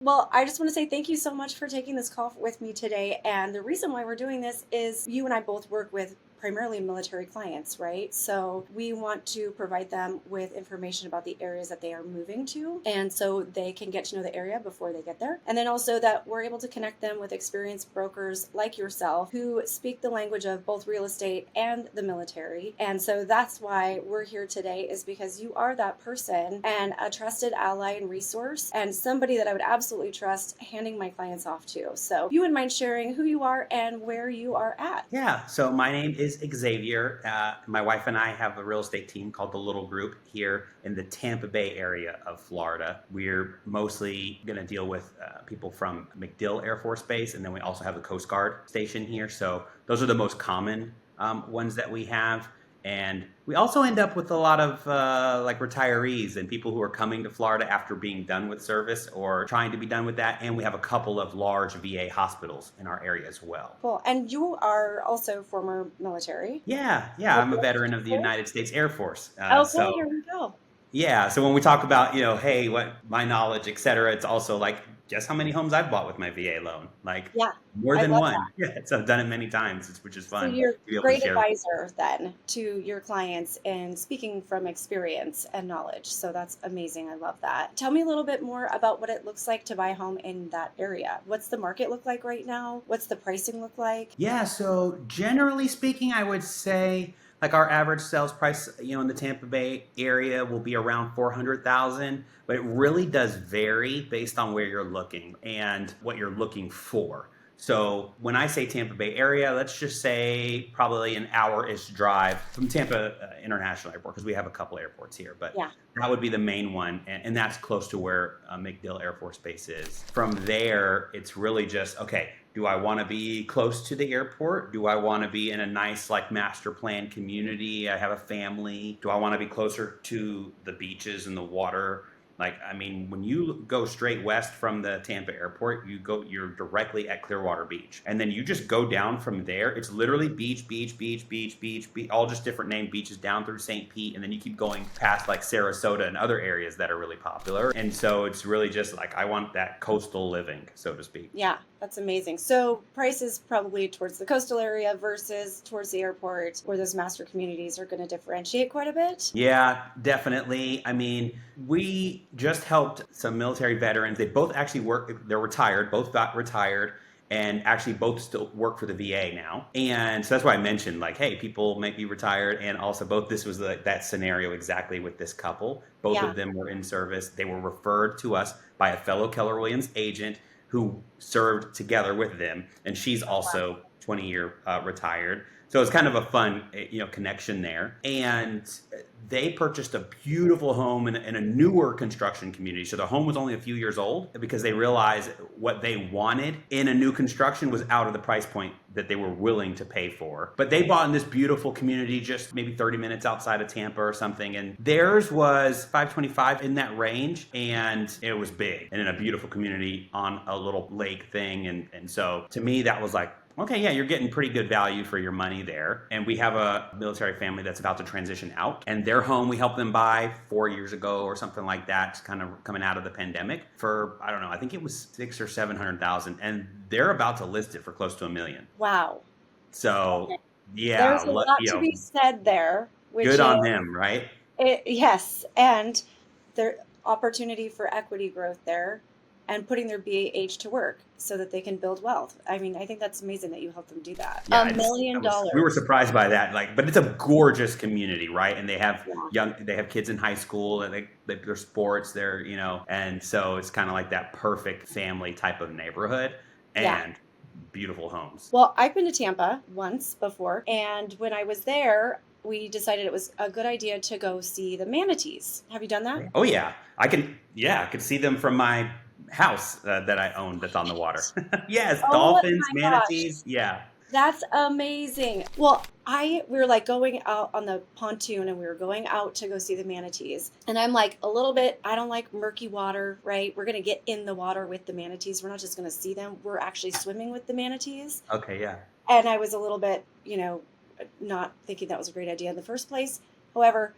Well, I just want to say thank you so much for taking this call with me today. And the reason why we're doing this is you and I both work with primarily military clients, right? So we want to provide them with information about the areas that they are moving to. And so they can get to know the area before they get there. And then also that we're able to connect them with experienced brokers like yourself who speak the language of both real estate and the military. And so that's why we're here today, is because you are that person and a trusted ally and resource and somebody that I would absolutely trust handing my clients off to. So if you wouldn't mind sharing who you are and where you are at. Yeah, so my name is Xavier. My wife and I have a real estate team called the Little Group here in the Tampa Bay area of Florida. We're mostly going to deal with people from MacDill Air Force Base, and then we also have the Coast Guard station here. So those are the most common ones that we have. And we also end up with a lot of like retirees and people who are coming to Florida after being done with service or trying to be done with that. And we have a couple of large VA hospitals in our area as well. Cool. And you are also former military. Yeah, I'm a veteran of the United States Air Force. Okay, here we go. Yeah, so when we talk about, hey, what my knowledge, et cetera, it's also like, guess how many homes I've bought with my VA loan? Like Yeah, more I than love one. that. Yeah, so I've done it many times, which is So fun to you're be a able to great share with. advisor then to your clients and speaking from experience and knowledge. So that's amazing. I love that. Tell me a little bit more about what it looks like to buy a home in that area. What's the market look like right now? What's the pricing look like? Yeah, so generally speaking, I would say like our average sales price, in the Tampa Bay area will be around 400,000, but it really does vary based on where you're looking and what you're looking for. So when I say Tampa Bay area, let's just say probably an hour-ish drive from Tampa International Airport, because we have a couple airports here, but Yeah. that would be the main one, and that's close to where MacDill Air Force Base is. From there, it's really just, okay, do I want to be close to the airport? Do I want to be in a nice, like, master plan community? I have a family. Do I want to be closer to the beaches and the water? Like, I mean, when you go straight west from the Tampa airport, you're directly at Clearwater Beach. And then you just go down from there. It's literally beach, beach, beach, beach, beach, beach, all just different named beaches down through St. Pete. And then you keep going past like Sarasota and other areas that are really popular. And so it's really just like, I want that coastal living, so to speak. Yeah, that's amazing. So prices probably towards the coastal area versus towards the airport where those master communities are going to differentiate quite a bit. Yeah, definitely. I mean, we just helped some military veterans. They both actually work, they're retired, both got retired, and actually both still work for the VA now. And so that's why I mentioned, like, hey, people might be retired. And also, both this was that scenario exactly with this couple. Both Yeah. of them were in service. They were referred to us by a fellow Keller Williams agent who served together with them. And she's also 20-year retired. So it's kind of a fun, connection there. And they purchased a beautiful home in a newer construction community. So the home was only a few years old because they realized what they wanted in a new construction was out of the price point that they were willing to pay for. But they bought in this beautiful community just maybe 30 minutes outside of Tampa or something. And theirs was 525 in that range. And it was big and in a beautiful community on a little lake thing. And so to me, that was like, okay, yeah, you're getting pretty good value for your money there. And we have a military family that's about to transition out. And their home we helped them buy 4 years ago or something like that, kind of coming out of the pandemic for, I don't know, I think it was 600,000 or 700,000. And they're about to list it for close to $1 million. Wow. So Okay. yeah, There's a lot to be said there, which good is on them, right? yes, and there opportunity for equity growth there and putting their BAH to work so that they can build wealth. I mean, I think that's amazing that you help them do that. Yeah, A million we were dollars. surprised by that. Like, but it's a gorgeous community, right? And they have Yeah. they have kids in high school, and their sports, and so it's kind of like that perfect family type of neighborhood Yeah. and beautiful homes. Well, I've been to Tampa once before, and when I was there, we decided it was a good idea to go see the manatees. Have you done that? Oh yeah, I could see them from my house that I own that's on the water. Yes, Oh dolphins, my gosh. manatees. Yeah. That's amazing. Well, we were like going out on the pontoon and we were going out to go see the manatees. And I'm like a little bit, I don't like murky water, right? We're going to get in the water with the manatees. We're not just going to see them. We're actually swimming with the manatees. Okay. Yeah. And I was a little bit, not thinking that was a great idea in the first place. However,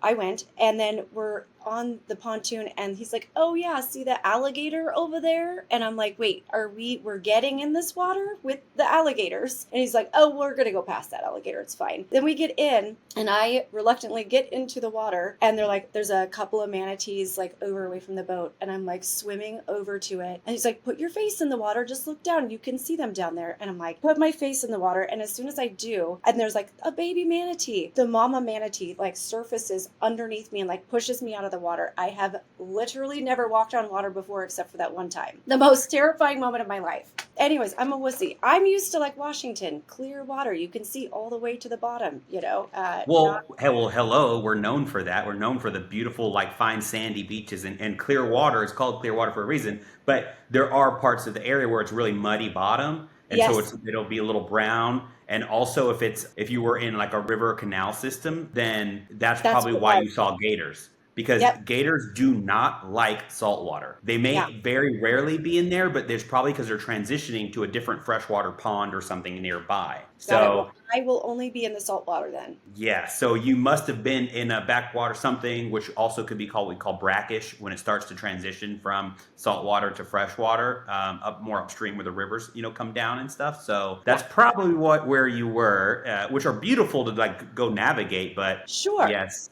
I went, and then we're on the pontoon and he's like, oh yeah, see the alligator over there? And I'm like, wait, we're getting in this water with the alligators? And he's like, oh, we're going to go past that alligator. It's fine. Then we get in and I reluctantly get into the water and they're like, there's a couple of manatees like over away from the boat. And I'm like swimming over to it. And he's like, put your face in the water. Just look down. You can see them down there. And I'm like, put my face in the water. And as soon as I do, and there's like a baby manatee, the mama manatee like surfaces underneath me and like pushes me out of the water. I have literally never walked on water before except for that one time. The most terrifying moment of my life. Anyways, I'm a wussy. I'm used to like Washington, clear water. You can see all the way to the bottom, you know. Hello. We're known for that. We're known for the beautiful, like fine sandy beaches and clear water. It's called clear water for a reason. But there are parts of the area where it's really muddy bottom, and Yes. so it'll be a little brown. And also, if you were in like a river or canal system, then that's That's probably what why was. you saw gators. Because Yep. gators do not like salt water. They Yeah. may very rarely be in there, but there's probably because they're transitioning to a different freshwater pond or something nearby. Got it. Well, So I will only be in the salt water then. yeah, so you must have been in a backwater something, which also could be called we call brackish when it starts to transition from saltwater to freshwater, up more upstream where the rivers come down and stuff. So that's Yeah. probably where you were, which are beautiful to like go navigate. But Sure. yes,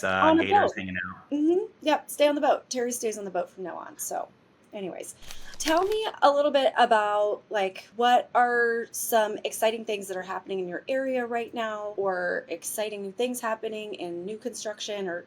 On a gators boat. hanging out. Yep. Stay on the boat. Terry stays on the boat from now on. So, anyways, tell me a little bit about like what are some exciting things that are happening in your area right now, or exciting new things happening in new construction, or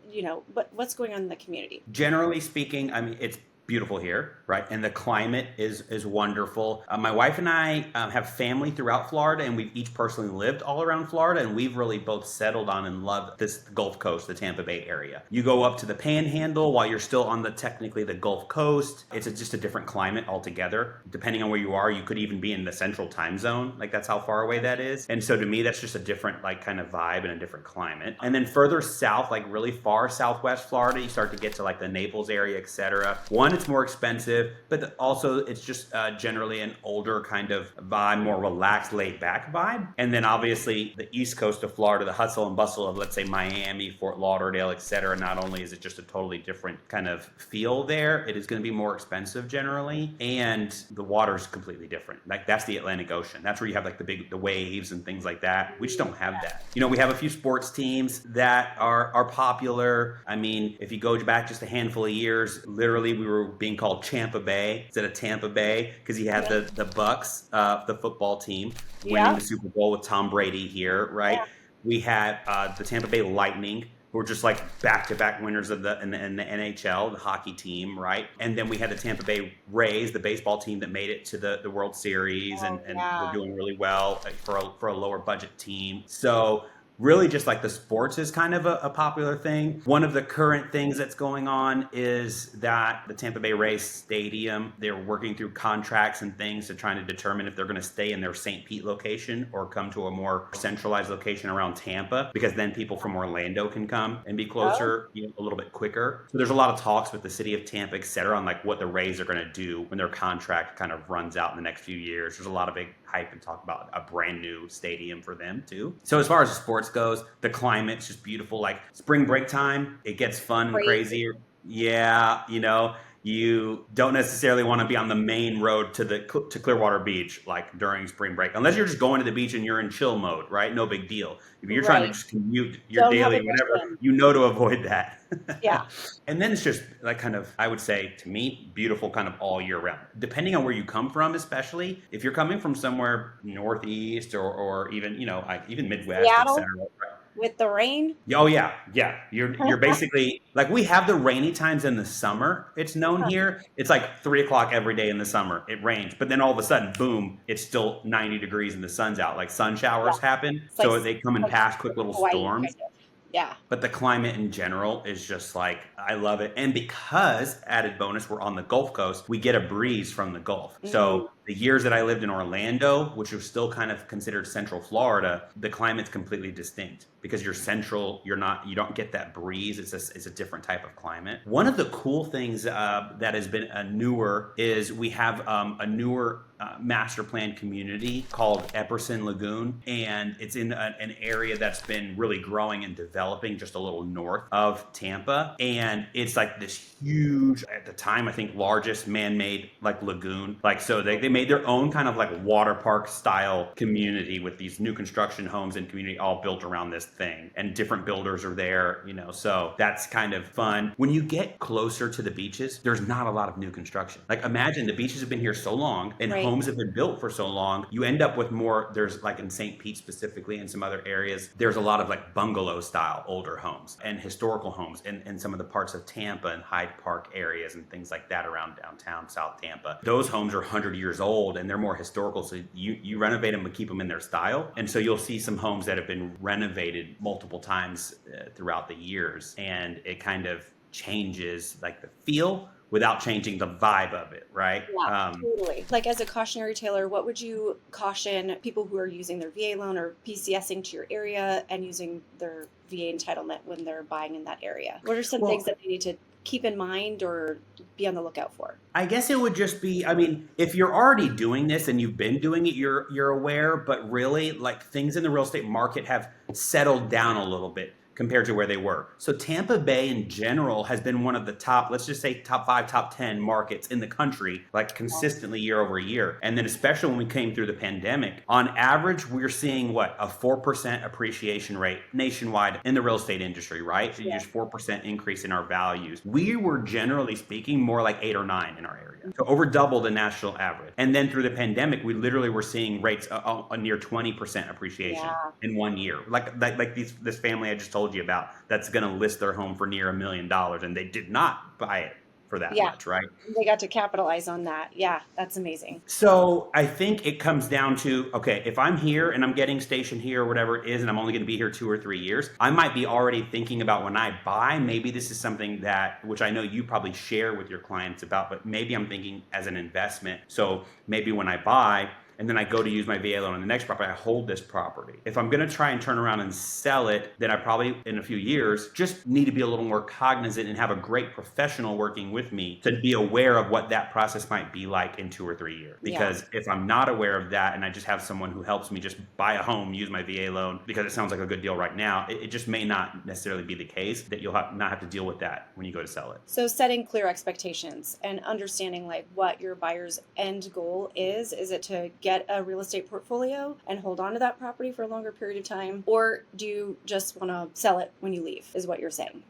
what's going on in the community. Generally speaking, I mean, it's beautiful here, right? And the climate is wonderful. My wife and I have family throughout Florida, and we've each personally lived all around Florida, and we've really both settled on and loved this Gulf Coast, the Tampa Bay area. You go up to the Panhandle while you're still on technically the Gulf Coast. It's just a different climate altogether. Depending on where you are, you could even be in the central time zone. Like that's how far away that is. And so to me, that's just a different like kind of vibe and a different climate. And then further south, like really far southwest Florida, you start to get to like the Naples area, etc. One, it's more expensive, but also it's just generally an older kind of vibe, more relaxed, laid back vibe. And then obviously the east coast of Florida, the hustle and bustle of let's say Miami, Fort Lauderdale, etc. Not only is it just a totally different kind of feel there, it is going to be more expensive generally, and the water is completely different. Like that's the Atlantic Ocean. That's where you have like the waves and things like that. We just don't have that. We have a few sports teams that are popular. I mean, if you go back just a handful of years, literally we were being called Champa Bay instead of Tampa Bay because you had the Bucks, the football team, winning Yeah. the Super Bowl with Tom Brady here, right? Yeah. We had the Tampa Bay Lightning, who were just like back-to-back winners in the NHL, the hockey team, right? And then we had the Tampa Bay Rays, the baseball team that made it to the World Series, and Yeah. we're doing really well like, for a lower budget team. So really just like the sports is kind of a popular thing. One of the current things that's going on is that the Tampa Bay Rays Stadium, they're working through contracts and things to trying to determine if they're going to stay in their St. Pete location or come to a more centralized location around Tampa, because then people from Orlando can come and be closer, a little bit quicker. So there's a lot of talks with the city of Tampa, et cetera, on like what the Rays are going to do when their contract kind of runs out in the next few years. There's a lot of big hype and talk about a brand new stadium for them too. So as far as the sports goes, the climate's just beautiful. Like spring break time, it gets fun and crazy. Yeah, you don't necessarily want to be on the main road to Clearwater Beach like during spring break, unless you're just going to the beach and you're in chill mode, right? No big deal. If you're trying to just commute your Don't have daily a whatever, mission. to avoid that. Yeah. And then it's just like kind of, I would say to me, beautiful kind of all year round. Depending on where you come from, especially if you're coming from somewhere northeast or even, like even Midwest, Seattle etc. with the rain. Oh yeah. You're basically like we have the rainy times in the summer. It's known here. It's like 3 o'clock every day in the summer. It rains, but then all of a sudden, boom! It's still 90 degrees and the sun's out. Like sun showers happen, so they come and pass quick little Hawaii, storms. kind of. Yeah. But the climate in general is just like, I love it. And because, added bonus, we're on the Gulf Coast, we get a breeze from the Gulf. So The years that I lived in Orlando, which was still kind of considered Central Florida, the climate's completely distinct because you're central. You don't get that breeze. It's a different type of climate. One of the cool things that has been newer is we have a newer master plan community called Epperson Lagoon, and it's in an area that's been really growing and developing just a little north of Tampa, and it's like this huge, at the time I think largest man-made like lagoon. Like, so they made their own kind of like water park style community with these new construction homes and community all built around this thing, and different builders are there, so that's kind of fun. When you get closer to the beaches, there's not a lot of new construction. Like, imagine the beaches have been here so long and Right. homes have been built for so long, you end up with more. There's like in St. Pete specifically and some other areas, there's a lot of like bungalow style older homes and historical homes in some of the parts of Tampa and Hyde Park areas and things like that around downtown South Tampa. Those homes are 100 years old and they're more historical, so you renovate them and keep them in their style. And so you'll see some homes that have been renovated multiple times throughout the years, and it kind of changes like the feel without changing the vibe of it, right? Yeah, totally. Like, as a cautionary retailer, what would you caution people who are using their VA loan or PCSing to your area and using their VA entitlement when they're buying in that area? What are some things that they need to keep in mind or be on the lookout for? I guess it would just be, I mean, if you're already doing this and you've been doing it, you're aware, but really, like, things in the real estate market have settled down a little bit compared to where they were. So Tampa Bay in general has been one of the top, let's just say top 5, top 10 markets in the country, like consistently year over year. And then especially when we came through the pandemic, on average, we're seeing what, a 4% appreciation rate nationwide in the real estate industry, right? So you just 4% increase in our values. We were generally speaking more like 8 or 9 in our area. So over double the national average. And then through the pandemic, we literally were seeing rates a near 20% appreciation in 1 year. Like this family I just told you about that's going to list their home for near $1 million, and they did not buy it for that much, right? They got to capitalize on that. Yeah, that's amazing. So I think it comes down to, okay, if I'm here and I'm getting stationed here or whatever it is, and I'm only going to be here 2 or 3 years, I might be already thinking about when I buy, maybe this is something that, which I know you probably share with your clients about, but maybe I'm thinking as an investment. So maybe when I buy, and then I go to use my VA loan on the next property, I hold this property. If I'm going to try and turn around and sell it, then I probably, in a few years, just need to be a little more cognizant and have a great professional working with me to be aware of what that process might be like in 2 or 3 years. Because if I'm not aware of that and I just have someone who helps me just buy a home, use my VA loan, because it sounds like a good deal right now, it just may not necessarily be the case that you'll not have to deal with that when you go to sell it. So setting clear expectations and understanding like what your buyer's end goal is. Is it to get a real estate portfolio and hold on to that property for a longer period of time? Or do you just want to sell it when you leave, is what you're saying?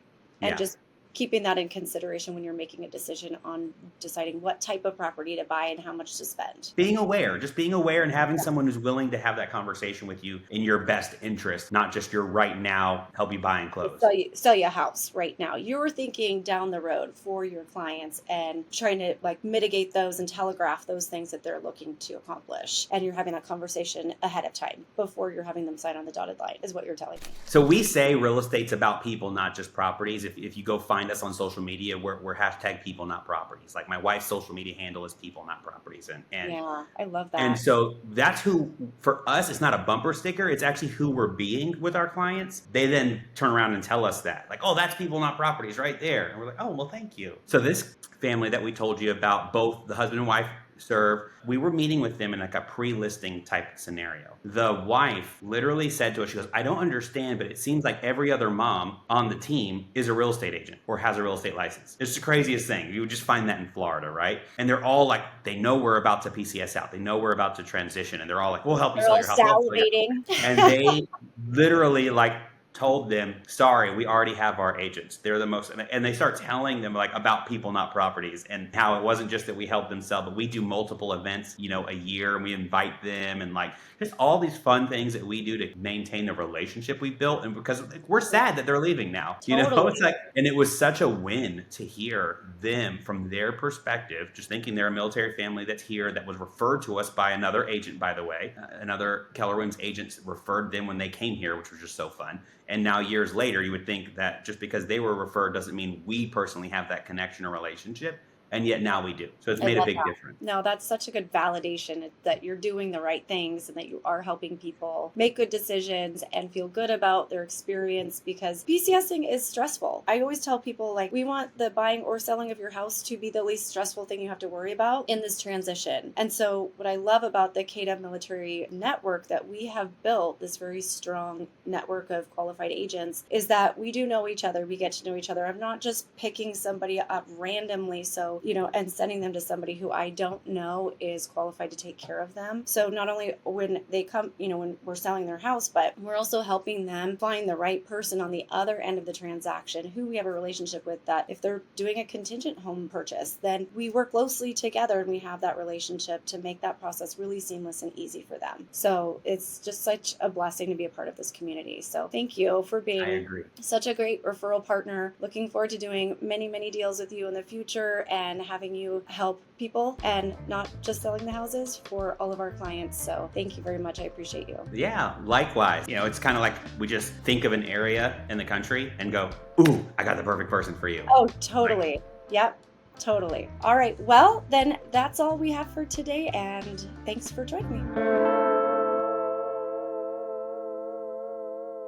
And just keeping that in consideration when you're making a decision on deciding what type of property to buy and how much to spend. Being aware and having someone who's willing to have that conversation with you in your best interest, not just your right now, help you buy and close. Sell you a house right now. You're thinking down the road for your clients and trying to like mitigate those and telegraph those things that they're looking to accomplish. And you're having that conversation ahead of time before you're having them sign on the dotted line, is what you're telling me. So we say real estate's about people, not just properties. If you go find us on social media, we're hashtag people, not properties. Like my wife's social media handle is people, not properties. And yeah, I love that. And so that's who, for us, it's not a bumper sticker. It's actually who we're being with our clients. They then turn around and tell us that, like, oh, that's people, not properties right there. And we're like, oh, well, thank you. So this family that we told you about, both the husband and wife serve, we were meeting with them in like a pre-listing type scenario. The wife literally said to us, she goes, I don't understand, but it seems like every other mom on the team is a real estate agent or has a real estate license. It's the craziest thing. You would just find that in Florida, right? And they're all like, they know we're about to PCS out. They know we're about to transition. And they're all like, we'll help you sell your house. Salivating. And they literally like told them, sorry, we already have our agents. They're the most, and they start telling them like about people, not properties, and how it wasn't just that we helped them sell, but we do multiple events, a year, and we invite them, and like just all these fun things that we do to maintain the relationship we built. And because we're sad that they're leaving now, it's like, and it was such a win to hear them from their perspective, just thinking they're a military family that's here, that was referred to us by another agent, by the way, another Keller Williams agent referred them when they came here, which was just so fun. And now years later, you would think that just because they were referred doesn't mean we personally have that connection or relationship. and yet now we do. So it's I made a love big that. difference. No, that's such a good validation that you're doing the right things and that you are helping people make good decisions and feel good about their experience, because BCSing is stressful. I always tell people, like, we want the buying or selling of your house to be the least stressful thing you have to worry about in this transition. And so what I love about the KW Military Network that we have built, this very strong network of qualified agents, is that we do know each other. We get to know each other. I'm not just picking somebody up randomly, so, and sending them to somebody who I don't know is qualified to take care of them. So not only when they come, when we're selling their house, but we're also helping them find the right person on the other end of the transaction who we have a relationship with, that if they're doing a contingent home purchase, then we work closely together and we have that relationship to make that process really seamless and easy for them. So it's just such a blessing to be a part of this community. So thank you for I being agree. such a great referral partner. Looking forward to doing many, many deals with you in the future and having you help people and not just selling the houses for all of our clients. So thank you very much. I appreciate you. Yeah, likewise. It's kind of like we just think of an area in the country and go, ooh, I got the perfect person for you. Oh, totally. Yep. Totally. All right. Well, then that's all we have for today. And thanks for joining me.